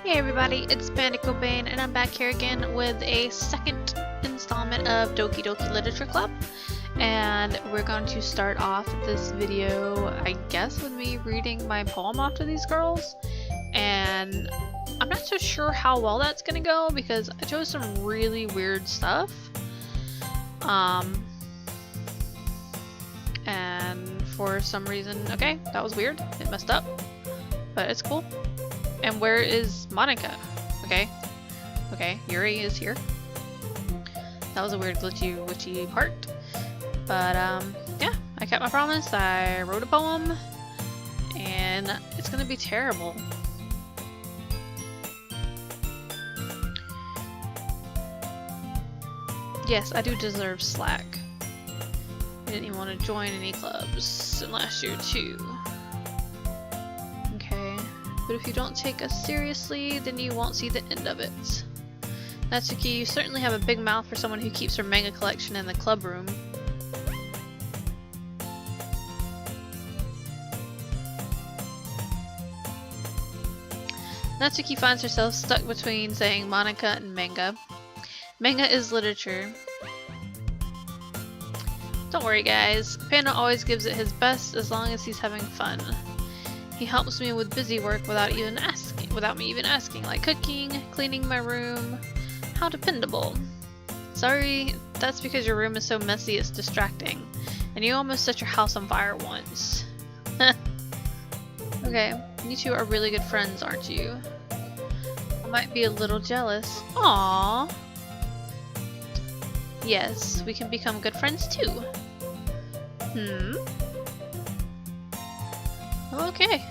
Hey everybody, it's Bandit Cobain, and I'm back here again with a second installment of Doki Doki Literature Club. And we're going to start off this video, I guess, with me reading my poem off to these girls. And I'm not so sure how well that's gonna go because I chose some really weird stuff. And for some reason, okay, that was weird. It messed up, but it's cool. And where is Monica? Okay, Yuri is here. That was a weird glitchy part. But yeah, I kept my promise. I wrote a poem, and it's gonna be terrible. Yes, I do deserve slack. I didn't even want to join any clubs in last year too. But if you don't take us seriously, then you won't see the end of it. Natsuki, you certainly have a big mouth for someone who keeps her manga collection in the club room. Natsuki finds herself stuck between saying Monica and manga. Manga is literature. Don't worry guys, Panda always gives it his best as long as he's having fun. He helps me with busy work without me even asking, like cooking, cleaning my room. How dependable. Sorry, that's because your room is so messy it's distracting. And you almost set your house on fire once. Okay, you two are really good friends, aren't you? I might be a little jealous. Aww. Yes, we can become good friends too. Okay.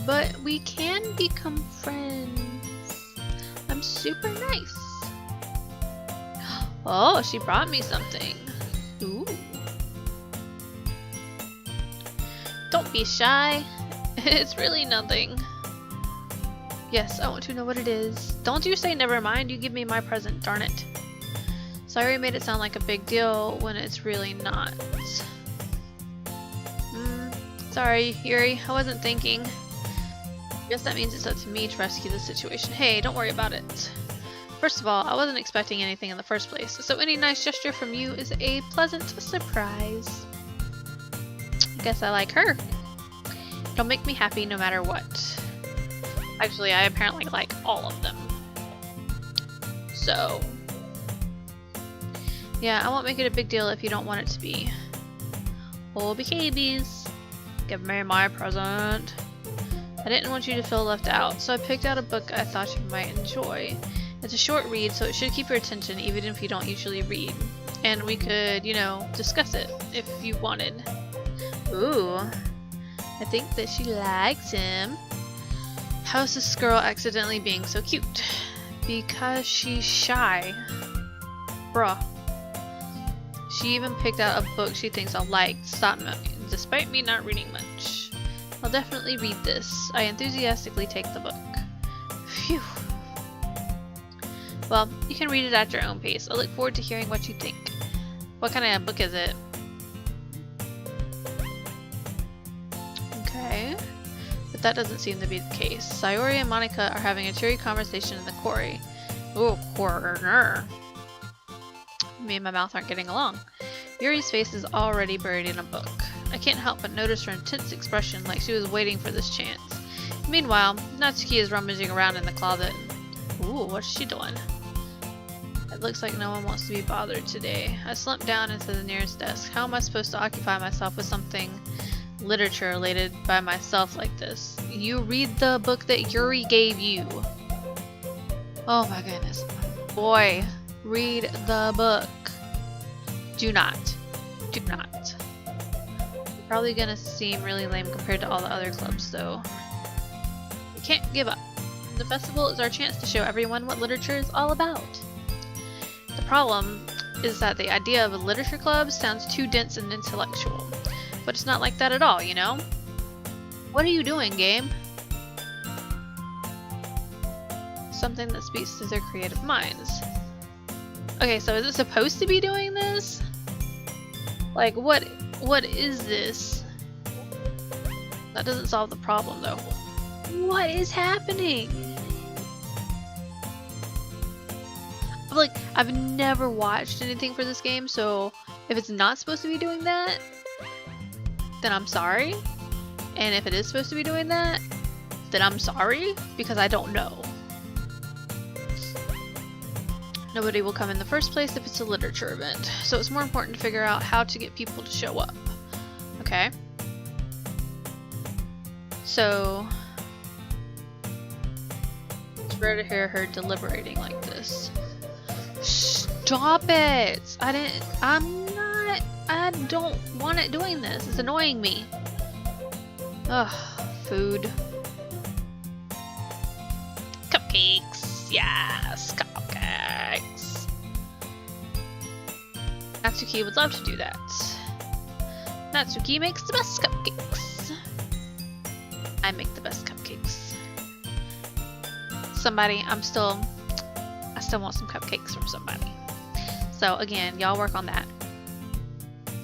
But we can become friends. I'm super nice. Oh, she brought me something. Ooh. Don't be shy. It's really nothing. Yes, I want to know what it is. Don't you say never mind, you give me my present, darn it. Sorry I made it sound like a big deal when it's really not. Sorry, Yuri, I wasn't thinking. Guess that means it's up to me to rescue the situation. Hey, don't worry about it. First of all, I wasn't expecting anything in the first place, so any nice gesture from you is a pleasant surprise. I guess I like her. It'll make me happy no matter what. Actually, I apparently like all of them. So, yeah, I won't make it a big deal if you don't want it to be. Oh, babies. Give me my present. I didn't want you to feel left out, so I picked out a book I thought you might enjoy. It's a short read, so it should keep your attention even if you don't usually read. And we could, you know, discuss it if you wanted. Ooh, I think that she likes him. How's this girl accidentally being so cute? Because she's shy. Bruh. She even picked out a book she thinks I'll like. Stop me. Despite me not reading much. I'll definitely read this. I enthusiastically take the book. Phew. Well, you can read it at your own pace. I look forward to hearing what you think. What kind of book is it? Okay. But that doesn't seem to be the case. Sayori and Monica are having a cheery conversation in the quarry. Ooh, corner. Me and my mouth aren't getting along. Yuri's face is already buried in a book. I can't help but notice her intense expression like she was waiting for this chance. Meanwhile, Natsuki is rummaging around in the closet. Ooh, what's she doing? It looks like no one wants to be bothered today. I slumped down into the nearest desk. How am I supposed to occupy myself with something literature related by myself like this? You read the book that Yuri gave you. Oh my goodness. Boy, read the book. Do not. Do not. Probably gonna seem really lame compared to all the other clubs though. We can't give up. The festival is our chance to show everyone what literature is all about. The problem is that the idea of a literature club sounds too dense and intellectual. But it's not like that at all, you know? What are you doing, game? Something that speaks to their creative minds. Okay, so is it supposed to be doing this? Like, what is this? That doesn't solve the problem, though. What is happening? Like, I've never watched anything for this game, so if it's not supposed to be doing that, then I'm sorry. And if it is supposed to be doing that, then I'm sorry, because I don't know. Nobody will come in the first place if it's a literature event, so it's more important to figure out how to get people to show up. Okay. So, it's rare to hear her deliberating like this. Stop it! I don't want it doing this. It's annoying me. Ugh, food. Cupcakes! Yes, cupcakes! Natsuki would love to do that. Natsuki makes the best cupcakes. I make the best cupcakes. Somebody, I still want some cupcakes from somebody. So again, y'all work on that.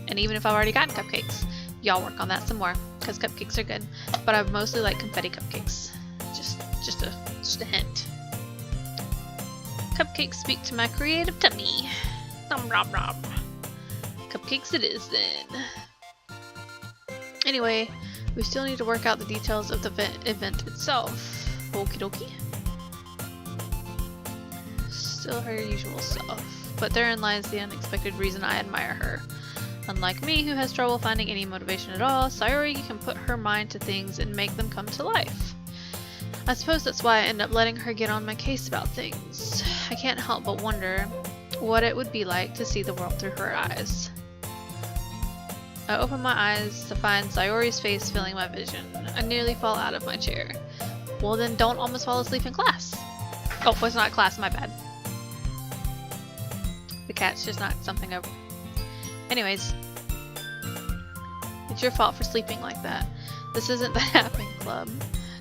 And even if I've already gotten cupcakes, y'all work on that some more, because cupcakes are good. But I mostly like confetti cupcakes. Just a hint. Cupcakes speak to my creative tummy. Nom nom nom. Cupcakes it is then. Anyway, we still need to work out the details of the event itself. Okie dokie. Still her usual self. But therein lies the unexpected reason I admire her. Unlike me, who has trouble finding any motivation at all, Sayori can put her mind to things and make them come to life. I suppose that's why I end up letting her get on my case about things. I can't help but wonder what it would be like to see the world through her eyes. I open my eyes to find Sayori's face filling my vision. I nearly fall out of my chair. Well then don't almost fall asleep in class. Oh, it's not class, my bad. The cat's just knocked something over. Anyways, it's your fault for sleeping like that. This isn't the napping club.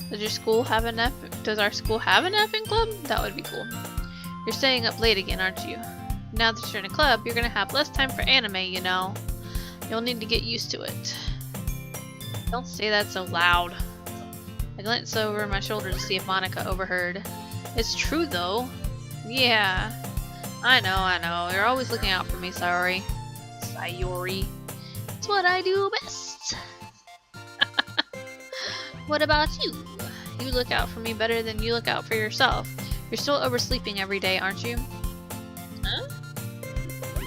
Does our school have a napping club? That would be cool. You're staying up late again, aren't you? Now that you're in a club, you're gonna have less time for anime, you know. You'll need to get used to it. Don't say that so loud. I glanced over my shoulder to see if Monica overheard. It's true though. Yeah. I know. You're always looking out for me, Sayori. It's what I do best. What about you? You look out for me better than you look out for yourself. You're still oversleeping every day, aren't you? Huh?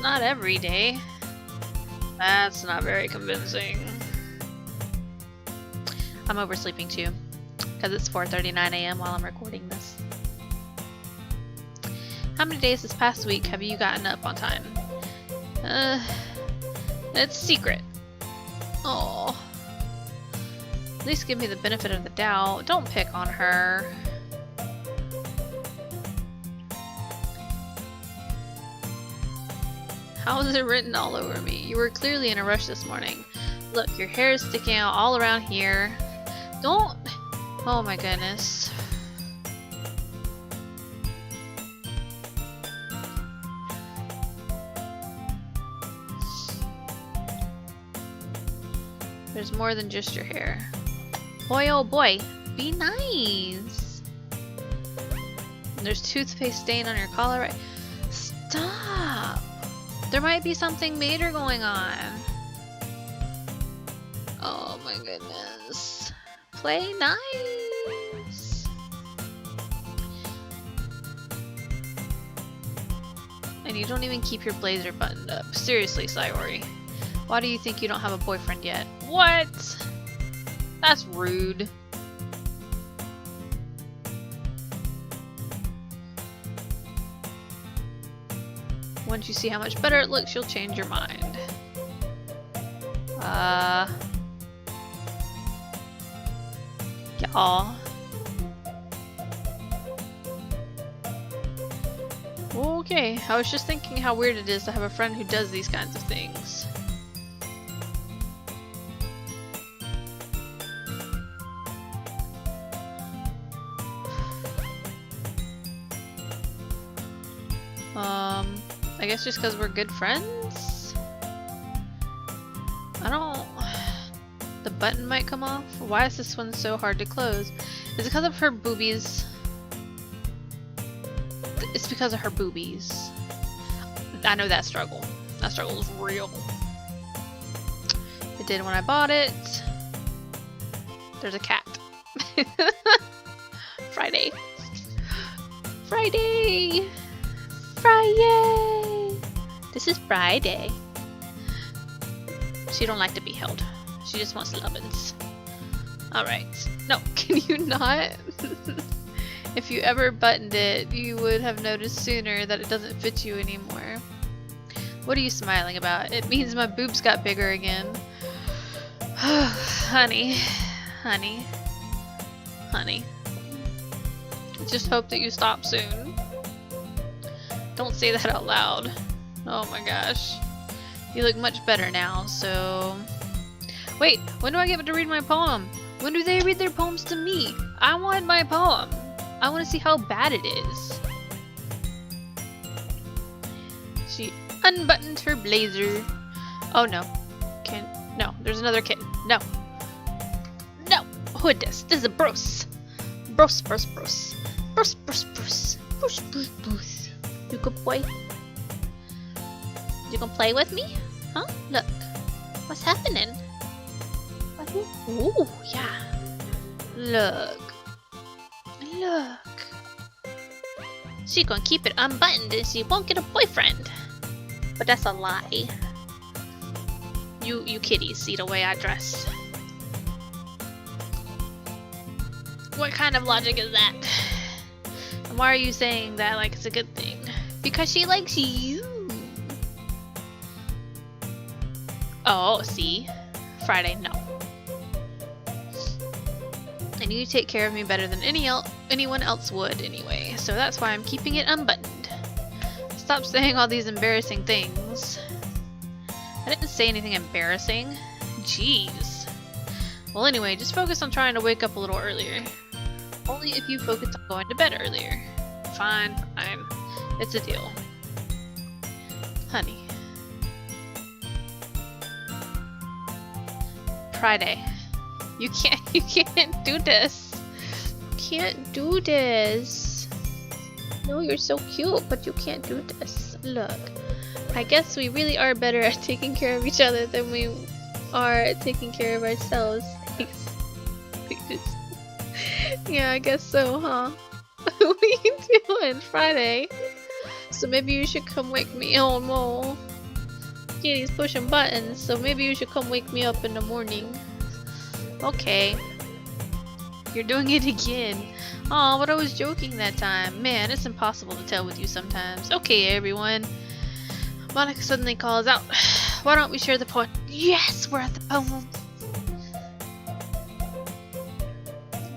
Not every day. That's not very convincing. I'm oversleeping too, because it's 4:39 a.m. while I'm recording this. How many days this past week have you gotten up on time? It's secret. Oh. At least give me the benefit of the doubt. Don't pick on her. How is it written all over me? You were clearly in a rush this morning. Look, your hair is sticking out all around here. Don't... Oh my goodness. There's more than just your hair. Boy, oh boy, be nice. There's toothpaste stain on your collar, right? Stop. There might be something major going on. Oh my goodness. Play nice. And you don't even keep your blazer buttoned up. Seriously, Sayori. Why do you think you don't have a boyfriend yet? What? That's rude. Once you see how much better it looks, you'll change your mind. Y'all. Okay, I was just thinking how weird it is to have a friend who does these kinds of things. I guess just because we're good friends? The button might come off? Why is this one so hard to close? Is it because of her boobies? It's because of her boobies. I know that struggle. That struggle is real. It did when I bought it. There's a cat. Friday. Friday! Friday! This is Friday. She don't like to be held. She just wants lovin's. Alright. No, can you not? If you ever buttoned it, you would have noticed sooner that it doesn't fit you anymore. What are you smiling about? It means my boobs got bigger again. Honey. Honey. Honey. Just hope that you stop soon. Don't say that out loud. Oh my gosh. You look much better now, so... Wait, when do I get to read my poem? When do they read their poems to me? I want my poem. I want to see how bad it is. She unbuttoned her blazer. Oh no. No, there's another kitten. No. No! Who is this? This is a Bruce. Bruce. Bruce. You good boy? You gonna play with me? Huh? Look. What's happening? Ooh, yeah. Look. She gonna keep it unbuttoned and she won't get a boyfriend. But that's a lie. You kitties see the way I dress. What kind of logic is that? And why are you saying that like it's a good thing? Because she likes you. Oh, see? Friday, no. And you take care of me better than anyone else would anyway, so that's why I'm keeping it unbuttoned. Stop saying all these embarrassing things. I didn't say anything embarrassing. Jeez. Well anyway, just focus on trying to wake up a little earlier. Only if you focus on going to bed earlier. Fine. It's a deal. Honey. Friday. You can't do this. You can't do this. No, you're so cute, but you can't do this. Look. I guess we really are better at taking care of each other than we are at taking care of ourselves. Yeah, I guess so, huh? What are you doing, Friday? So maybe you should come wake me up. Oh no. Kitty's pushing buttons, so maybe you should come wake me up in the morning. Okay. You're doing it again. Aw, but I was joking that time. Man, it's impossible to tell with you sometimes. Okay, everyone. Monica suddenly calls out, why don't we share the poem? Yes, we're at the poem.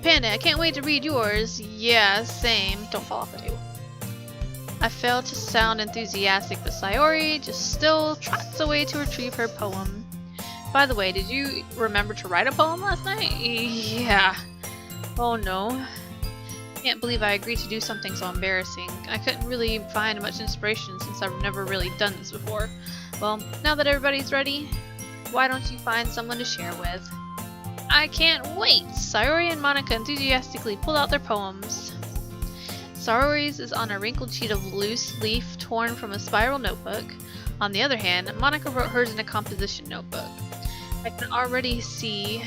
Panda, I can't wait to read yours. Yeah, same. Don't fall off the table. I failed to sound enthusiastic, but Sayori just still trots away to retrieve her poem. By the way, did you remember to write a poem last night? Yeah. Oh no. Can't believe I agreed to do something so embarrassing. I couldn't really find much inspiration since I've never really done this before. Well, now that everybody's ready, why don't you find someone to share with? I can't wait! Sayori and Monica enthusiastically pulled out their poems. Sayori's is on a wrinkled sheet of loose leaf torn from a spiral notebook. On the other hand, Monica wrote hers in a composition notebook. I can already see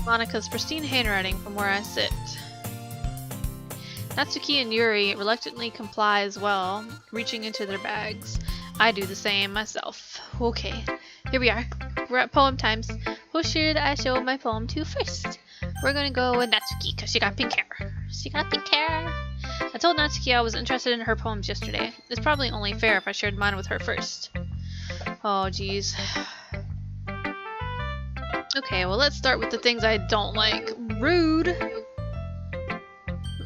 Monica's pristine handwriting from where I sit. Natsuki and Yuri reluctantly comply as well, reaching into their bags. I do the same myself. Okay, here we are. We're at poem times. Who should I show my poem to first? We're gonna go with Natsuki, because she got pink hair. She got pink hair! I told Natsuki I was interested in her poems yesterday. It's probably only fair if I shared mine with her first. Oh, jeez. Okay, well let's start with the things I don't like. Rude!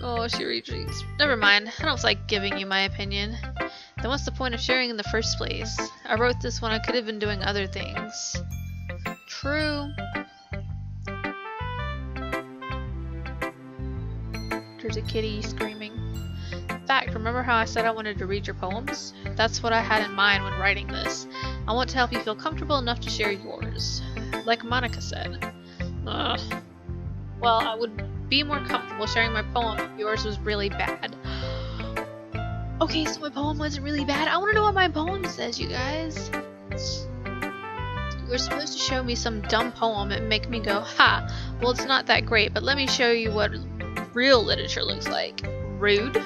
Oh, she retreats. Never mind, I don't like giving you my opinion. Then what's the point of sharing in the first place? I wrote this when I could have been doing other things. True. There's a kitty screaming. In fact, remember how I said I wanted to read your poems? That's what I had in mind when writing this. I want to help you feel comfortable enough to share yours. Like Monica said. Well, I would be more comfortable sharing my poem if yours was really bad. Okay, so my poem wasn't really bad. I want to know what my poem says, you guys. You were supposed to show me some dumb poem and make me go, ha, well it's not that great, but let me show you what real literature looks like. Rude.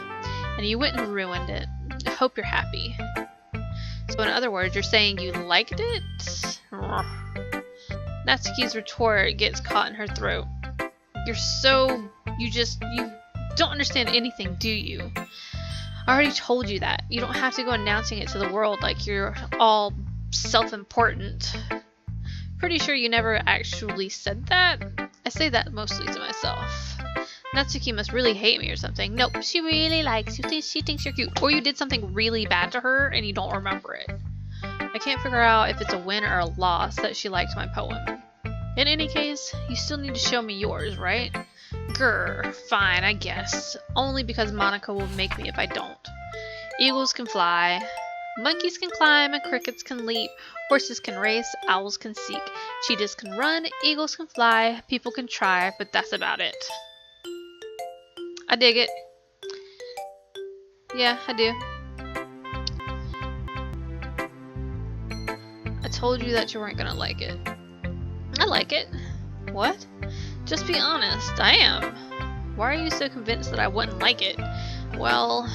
And you went and ruined it. I hope you're happy. So in other words, you're saying you liked it? Natsuki's retort gets caught in her throat. You don't understand anything, do you? I already told you that. You don't have to go announcing it to the world like you're all self-important. Pretty sure you never actually said that. I say that mostly to myself. Natsuki must really hate me or something. Nope, she really likes you. She thinks you're cute. Or you did something really bad to her and you don't remember it. I can't figure out if it's a win or a loss that she liked my poem. In any case, you still need to show me yours, right? Grr, fine, I guess. Only because Monica will make me if I don't. Eagles can fly. Monkeys can climb and crickets can leap. Horses can race, owls can seek. Cheetahs can run, eagles can fly, people can try, but that's about it. I dig it. Yeah, I do. I told you that you weren't gonna like it. I like it. What? Just be honest, I am. Why are you so convinced that I wouldn't like it? Well,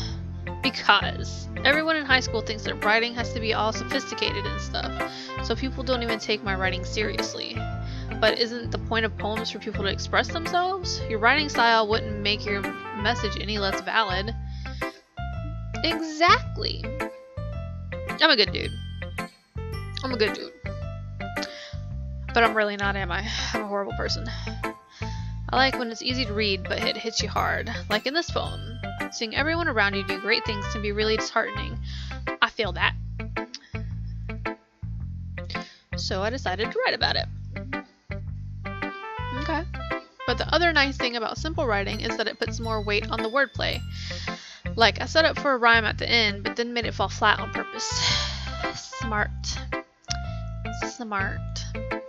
because everyone in high school thinks that writing has to be all sophisticated and stuff, so people don't even take my writing seriously. But isn't the point of poems for people to express themselves? Your writing style wouldn't make your message any less valid. Exactly. I'm a good dude. I'm a good dude. But I'm really not, am I? I'm a horrible person. I like when it's easy to read, but it hits you hard. Like in this poem. Seeing everyone around you do great things can be really disheartening. I feel that. So I decided to write about it. Okay. But the other nice thing about simple writing is that it puts more weight on the wordplay. Like, I set up for a rhyme at the end, but then made it fall flat on purpose. Smart. Smart. I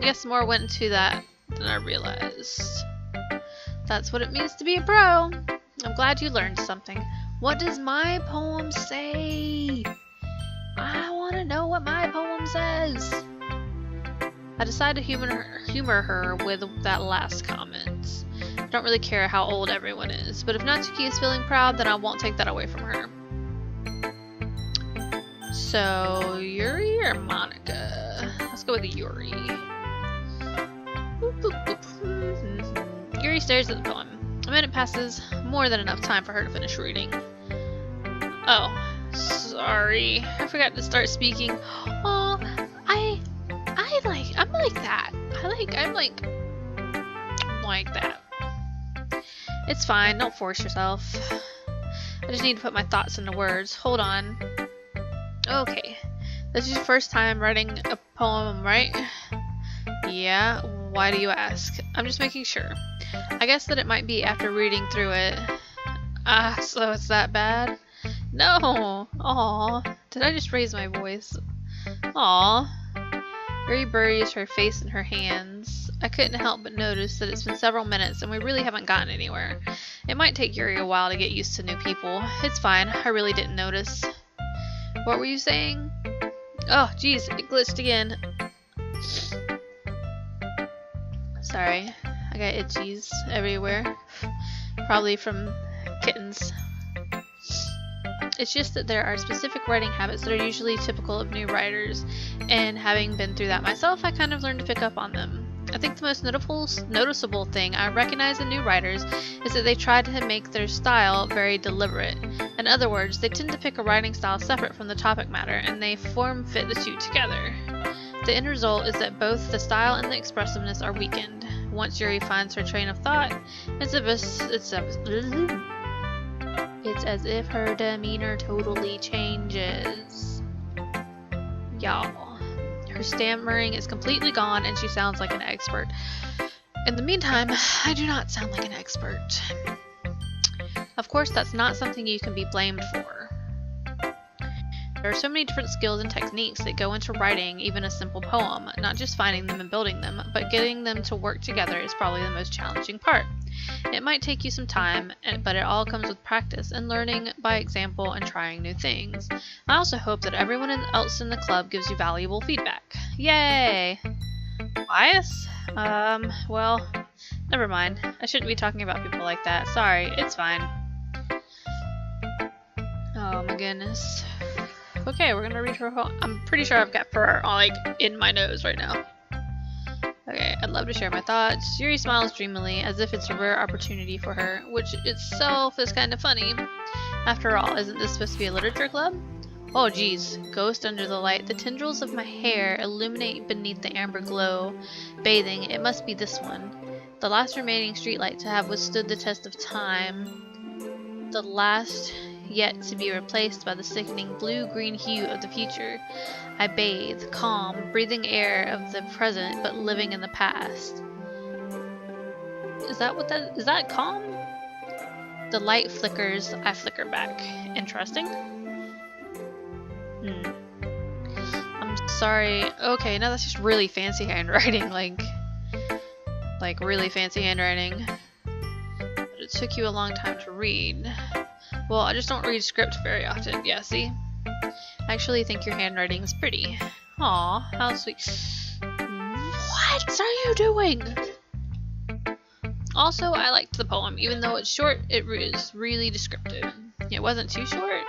guess more went into that than I realized. That's what it means to be a pro. I'm glad you learned something. What does my poem say? I want to know what my poem says. I decided to humor her with that last comment. I don't really care how old everyone is, but if Natsuki is feeling proud, then I won't take that away from her. So, Yuri or Monica? Let's go with Yuri. Yuri stares at the poem. A minute passes, more than enough time for her to finish reading. Oh, sorry. I forgot to start speaking. Oh, I'm like that. I'm like that. It's fine, don't force yourself. I just need to put my thoughts into words. Hold on. Okay. This is your first time writing a poem, right? Yeah, why do you ask? I'm just making sure. I guess that it might be after reading through it. Ah, so it's that bad? No! Aw, did I just raise my voice? Aw. Yuri buries her face in her hands. I couldn't help but notice that it's been several minutes and we really haven't gotten anywhere. It might take Yuri a while to get used to new people. It's fine, I really didn't notice. What were you saying? Oh, geez, it glitched again. Sorry, I got itchies everywhere. Probably from kittens. It's just that there are specific writing habits that are usually typical of new writers, and having been through that myself, I kind of learned to pick up on them. I think the most noticeable thing I recognize in new writers is that they try to make their style very deliberate. In other words, they tend to pick a writing style separate from the topic matter, and they form-fit the two together. The end result is that both the style and the expressiveness are weakened. Once Yuri finds her train of thought, it's as if her demeanor totally changes. Y'all. Her stammering is completely gone and she sounds like an expert. In the meantime, I do not sound like an expert. Of course, that's not something you can be blamed for. There are so many different skills and techniques that go into writing even a simple poem. Not just finding them and building them, but getting them to work together is probably the most challenging part. It might take you some time, but it all comes with practice and learning by example and trying new things. I also hope that everyone else in the club gives you valuable feedback. Yay! Bias? Well, never mind. I shouldn't be talking about people like that. Sorry, it's fine. Oh my goodness. Okay, we're gonna read her poem. I'm pretty sure I've got fur like in my nose right now. Okay, I'd love to share my thoughts. Yuri smiles dreamily, as if it's a rare opportunity for her, which itself is kind of funny. After all, isn't this supposed to be a literature club? Oh geez, ghost under the light. The tendrils of my hair illuminate beneath the amber glow. Bathing, it must be this one. The last remaining streetlight to have withstood the test of time. The last yet to be replaced by the sickening blue-green hue of the future. I bathe, calm, breathing air of the present but living in the past. Is that calm? The light flickers, I flicker back. Interesting. I'm sorry. Okay, now that's just really fancy handwriting, like really fancy handwriting. But it took you a long time to read. Well, I just don't read script very often. Yeah, see? I actually think your handwriting is pretty. Aw, how sweet. What are you doing? Also, I liked the poem. Even though it's short, it is really descriptive. It wasn't too short.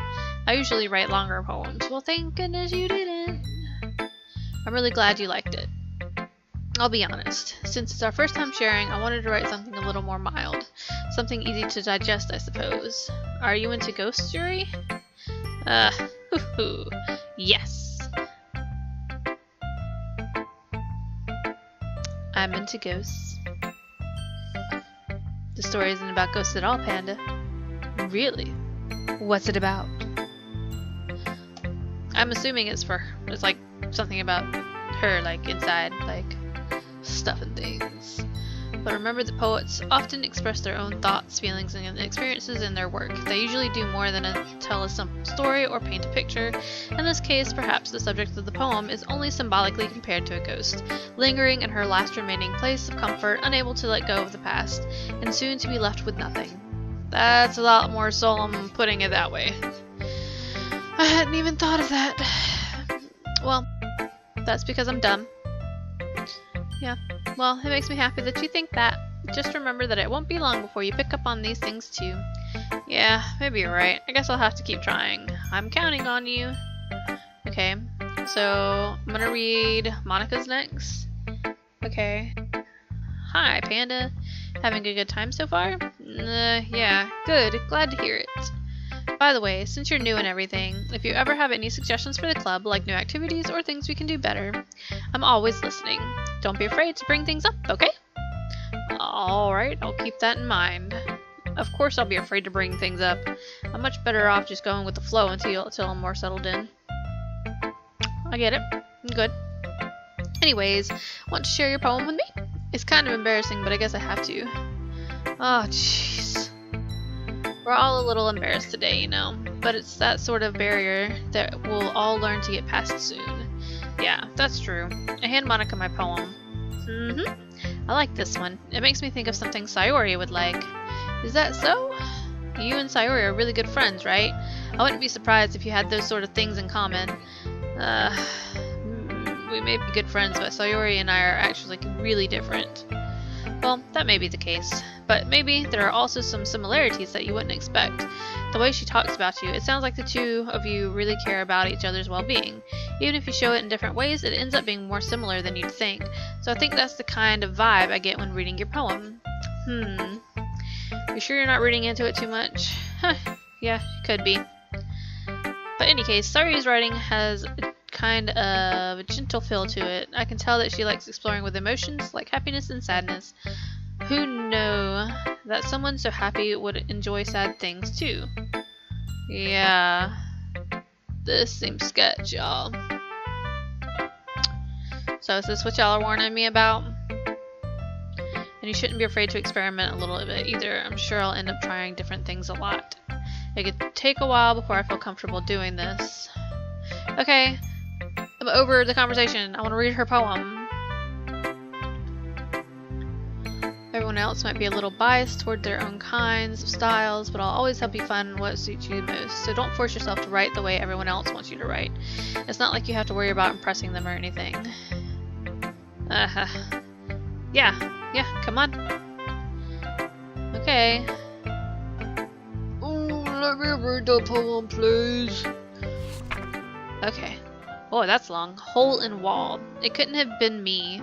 I usually write longer poems. Well, thank goodness you didn't. I'm really glad you liked it. I'll be honest. Since it's our first time sharing, I wanted to write something a little more mild. Something easy to digest, I suppose. Are you into ghosts, Yuri? Yes. I'm into ghosts. The story isn't about ghosts at all, Panda. Really? What's it about? I'm assuming it's like something about her, like inside, like stuff and things. But remember that poets often express their own thoughts, feelings, and experiences in their work. They usually do more than tell a simple story or paint a picture. In this case, perhaps the subject of the poem is only symbolically compared to a ghost, lingering in her last remaining place of comfort, unable to let go of the past, and soon to be left with nothing. That's a lot more solemn putting it that way. I hadn't even thought of that. Well, that's because I'm dumb. Yeah, well, it makes me happy that you think that. Just remember that it won't be long before you pick up on these things too. Yeah, maybe you're right. I guess I'll have to keep trying. I'm counting on you. Okay, so I'm gonna read Monica's next. Okay. Hi, Panda. Having a good time so far? Yeah, good. Glad to hear it. By the way, since you're new and everything, if you ever have any suggestions for the club, like new activities or things we can do better, I'm always listening. Don't be afraid to bring things up, okay? Alright, I'll keep that in mind. Of course I'll be afraid to bring things up. I'm much better off just going with the flow until I'm more settled in. I get it. I'm good. Anyways, want to share your poem with me? It's kind of embarrassing, but I guess I have to. Oh, jeez. We're all a little embarrassed today, you know, but it's that sort of barrier that we'll all learn to get past soon. Yeah, that's true. I hand Monica my poem. I like this one. It makes me think of something Sayori would like. Is that so? You and Sayori are really good friends, right? I wouldn't be surprised if you had those sort of things in common. We may be good friends, but Sayori and I are actually really different. Well, that may be the case, but maybe there are also some similarities that you wouldn't expect. The way she talks about you, it sounds like the two of you really care about each other's well-being. Even if you show it in different ways, it ends up being more similar than you'd think. So I think that's the kind of vibe I get when reading your poem. You sure you're not reading into it too much? Yeah, could be. But in any case, Sayori's writing has a kind of a gentle feel to it. I can tell that she likes exploring with emotions like happiness and sadness. Who knew that someone so happy would enjoy sad things too? Yeah, this seems sketch, y'all. So is this what y'all are warning me about? And you shouldn't be afraid to experiment a little bit either. I'm sure I'll end up trying different things a lot. It could take a while before I feel comfortable doing this. Okay, I'm over the conversation. I want to read her poem. Everyone everyone else might be a little biased toward their own kinds of styles, but I'll always help you find what suits you most. So don't force yourself to write the way everyone else wants you to write. It's not like you have to worry about impressing them or anything. Yeah, come on. Okay. Oh, let me read the poem, please. Okay. Oh, that's long. Hole in wall. It couldn't have been me.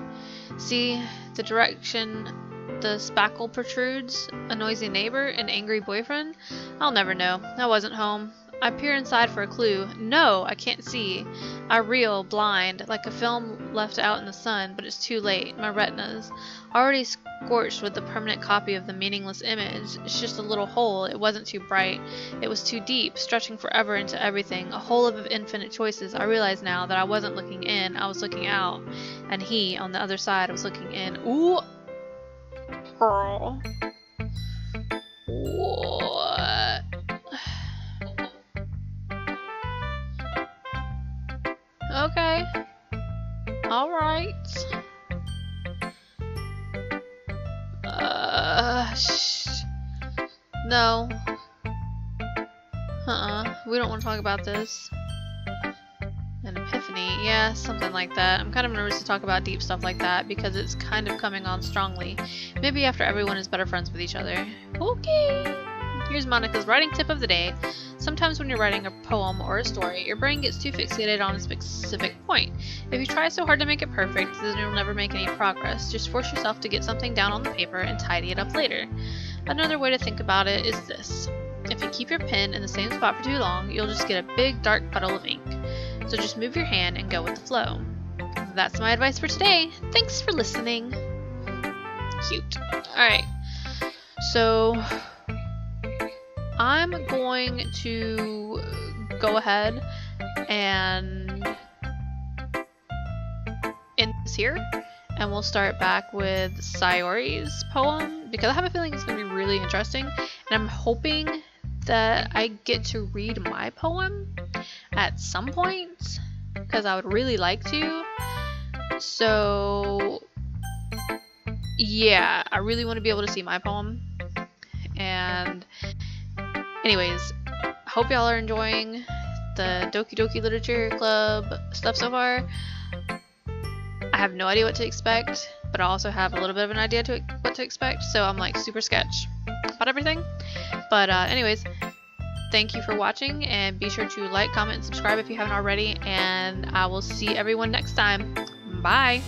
See the direction the spackle protrudes? A noisy neighbor? An angry boyfriend? I'll never know. I wasn't home. I peer inside for a clue. No, I can't see. I reel, blind, like a film left out in the sun, but it's too late. My retinas, already scorched with the permanent copy of the meaningless image. It's just a little hole. It wasn't too bright. It was too deep, stretching forever into everything. A hole of infinite choices. I realize now that I wasn't looking in, I was looking out. And he, on the other side, was looking in. Ooh! Girl. What? Okay. Alright. No. We don't want to talk about this. An epiphany. Yeah, something like that. I'm kind of nervous to talk about deep stuff like that because it's kind of coming on strongly. Maybe after everyone is better friends with each other. Okay. Here's Monica's writing tip of the day. Sometimes when you're writing a poem or a story, your brain gets too fixated on a specific point. If you try so hard to make it perfect, then you'll never make any progress. Just force yourself to get something down on the paper and tidy it up later. Another way to think about it is this. If you keep your pen in the same spot for too long, you'll just get a big dark puddle of ink. So just move your hand and go with the flow. That's my advice for today. Thanks for listening. Cute. Alright. So I'm going to go ahead and end this here, and we'll start back with Sayori's poem because I have a feeling it's going to be really interesting, and I'm hoping that I get to read my poem at some point because I would really like to. So yeah, I really want to be able to see my poem. And anyways, I hope y'all are enjoying the Doki Doki Literature Club stuff so far. I have no idea what to expect, but I also have a little bit of an idea to what to expect, so I'm like super sketch about everything. But anyways, thank you for watching, and be sure to like, comment, and subscribe if you haven't already, and I will see everyone next time. Bye!